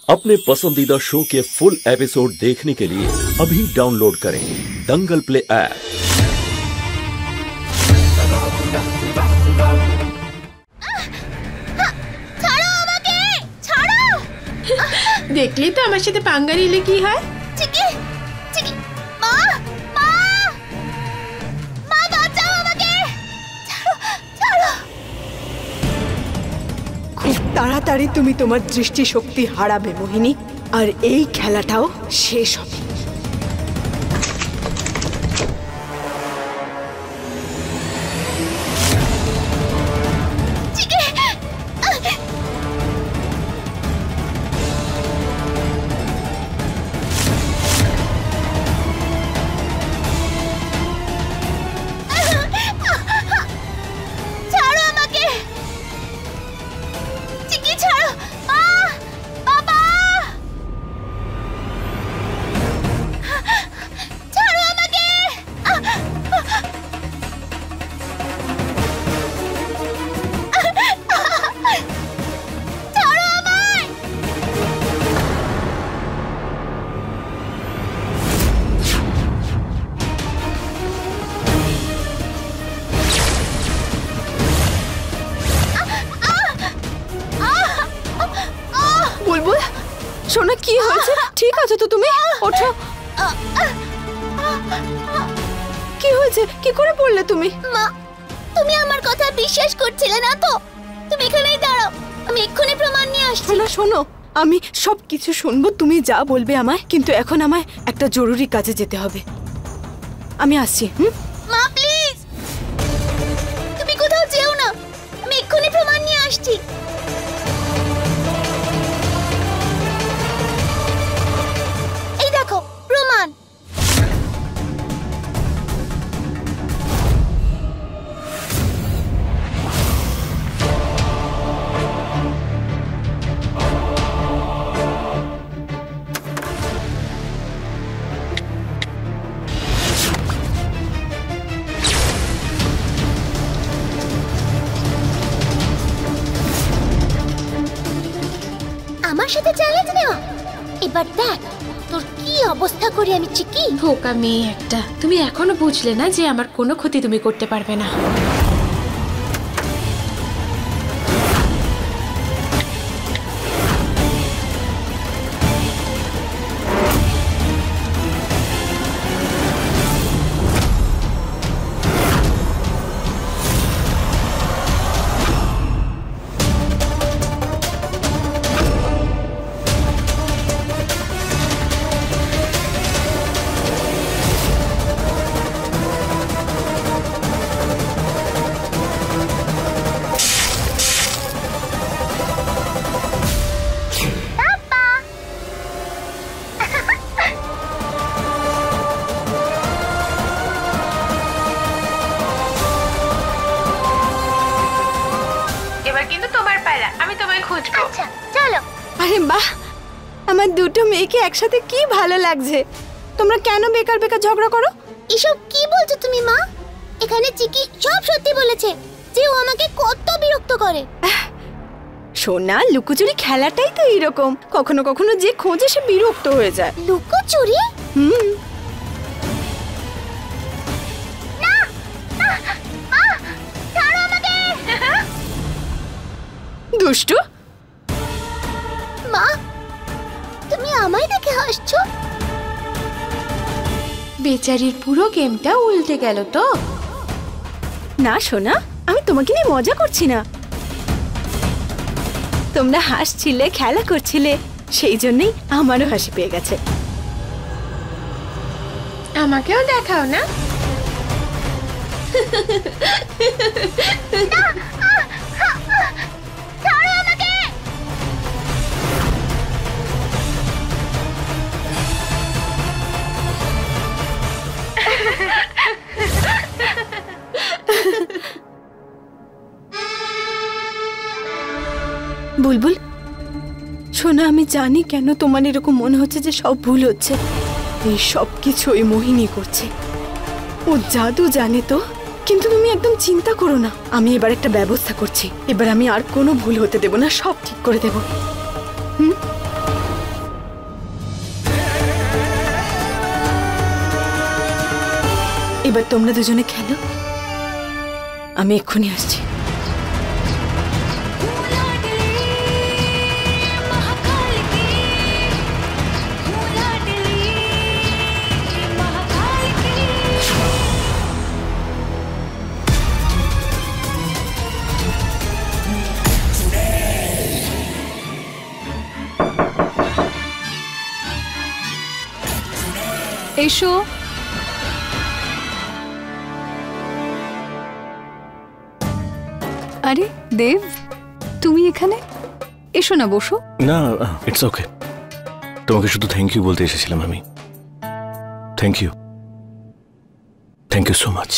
अपने पसंदीदा शो के फुल एपिसोड देखने के लिए अभी डाउनलोड करें दंगल प्ले ऐप। দেখলি তো আমার সাথে পাঙ্গা নিলে কি হয়। চিকি চিকি মা মা মা বাঁচাও আমাকে, ছাড়ো। খুব তাড়াতাড়ি তুমি তোমার দৃষ্টিশক্তি হারাবে মোহিনী, আর এই খেলাটাও শেষ হবে। সোনা কি হয়েছে? ঠিক আছে তো তুমি? ওঠো। কি হয়েছে? কি করে পড়লে তুমি? মা, তুমি আমার কথা বিশ্বাস করছিলে না তো? তুমি এখানেই দাঁড়াও, আমি এক্ষুনি প্রমাণ নিয়ে আসছি। শোনো শোনো, আমি সব কিছু শুনবো, তুমি যা বলবে আমায়, কিন্তু এখন আমায় একটা জরুরি কাজে যেতে হবে। আমি আসছি। মা প্লিজ, তুমি কোথাও যেও না, আমি এক্ষুনি প্রমাণ নিয়ে আসছি। এই দেখো প্রমাণ। আমার সাথে চ্যালেঞ্জ নেওয়া? এবার দেখ তোর কি অবস্থা করি আমি। চিকি ধোকা মেয়ে একটা, তুমি এখনো বুঝলে না যে আমার কোনো ক্ষতি তুমি করতে পারবে না। আরে বাহ, আমার দুটো মেয়েকে একসাথে কি ভালো লাগছে। তোমরা কেন বেকার বেকার ঝগড়া করো? এসব কি বলছো তুমি মা? এখানে চিকি সব সত্যি বলেছে যে ও আমাকে কত বিরক্ত করে। সোনা, লুকোচুরি খেলাটাই তো এইরকম, কখনো কখনো যে খোঁজে সে বিরক্ত হয়ে যায়। লুকোচুরি? দুষ্টু মা, তুমি আমায় দেখে হাসছো? বেচারির পুরো গেমটা উল্টে গেল তো। না সোনা, আমি তোমাকে নিয়ে মজা করছি না। তোমরা হাসছিলে, খেলা করছিলে, সেই জন্যই আমারও হাসি পেয়ে গেছে। আমাকেও দেখাও না। বুলবুল সোনা, আমি জানি কেন তোমার এরকম মনে হচ্ছে যে সব ভুল হচ্ছে। এই সব কিছু ওই মোহিনী করছে, ও জাদু জানে তো। কিন্তু তুমি একদম চিন্তা করো না, আমি এবার একটা ব্যবস্থা করছি। এবার আমি আর কোনো ভুল হতে দেব না, সব ঠিক করে দেব। এবার তোমরা দুজনে খেলো, আমি এক্ষুনি আসছি। এসো। আরে দেব, তুমি এখানে? এসো না, বসো। না, ইটস ওকে। তোমাকে শুধু থ্যাংক ইউ বলতে এসেছিলাম আমি। Thank you, thank you so much.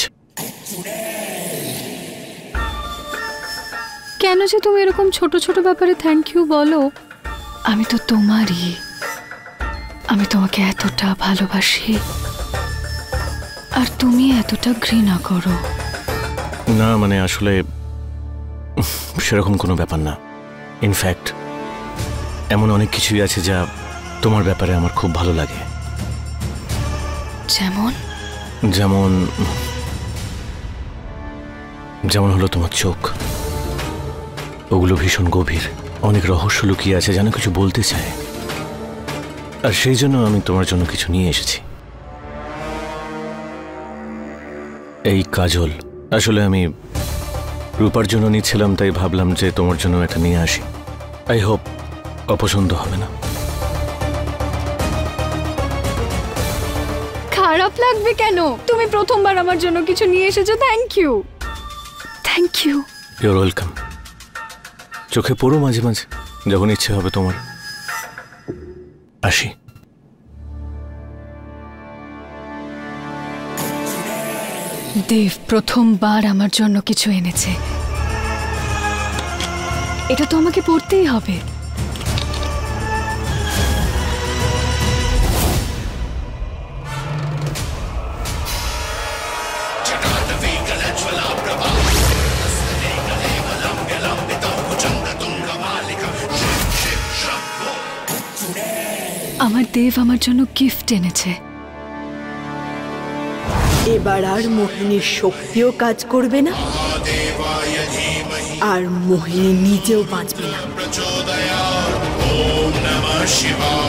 কেন যে তুমি এরকম ছোট ছোট ব্যাপারে থ্যাংক ইউ বলো? আমি তো তোমারই। আমি তোমাকে এতটা ভালোবাসি আর তুমি এতটা ঘৃণা করো। না মানে আসলে সেরকম কোনো ব্যাপার না। ইনফ্যাক্ট এমন অনেক কিছুই আছে যা তোমার ব্যাপারে আমার খুব ভালো লাগে। যেমন? যেমন যেমন হলো তোমার চোখ। ওগুলো ভীষণ গভীর, অনেক রহস্য লুকিয়ে আছে, যেন কিছু বলতে চায়। আর সেই জন্য আমি তোমার জন্য কিছু নিয়ে এসেছি। এই কাজল। আসলে আমি রূপার জন্য নিচ্ছিলাম, তাই ভাবলাম যে তোমার জন্য এটা নিয়ে আসি। আই হোপ অপছন্দ হবে না। খারাপ লাগবে কেন? তুমি প্রথমবার আমার জন্য কিছু নিয়ে এসেছো। Thank you, thank you. You're welcome. চোখে পড়ো মাঝে মাঝে, যখন ইচ্ছে হবে তোমার। আসি। দেব প্রথমবার আমার জন্য কিছু এনেছে, এটা তো আমাকে পড়তেই হবে। আমার দেব আমার জন্য গিফট এনেছে। এবার আর মোহিনীর শক্তিও কাজ করবে না, আর মোহিনী নিজেও বাঁচবে না। ওম নমঃ শিবায়।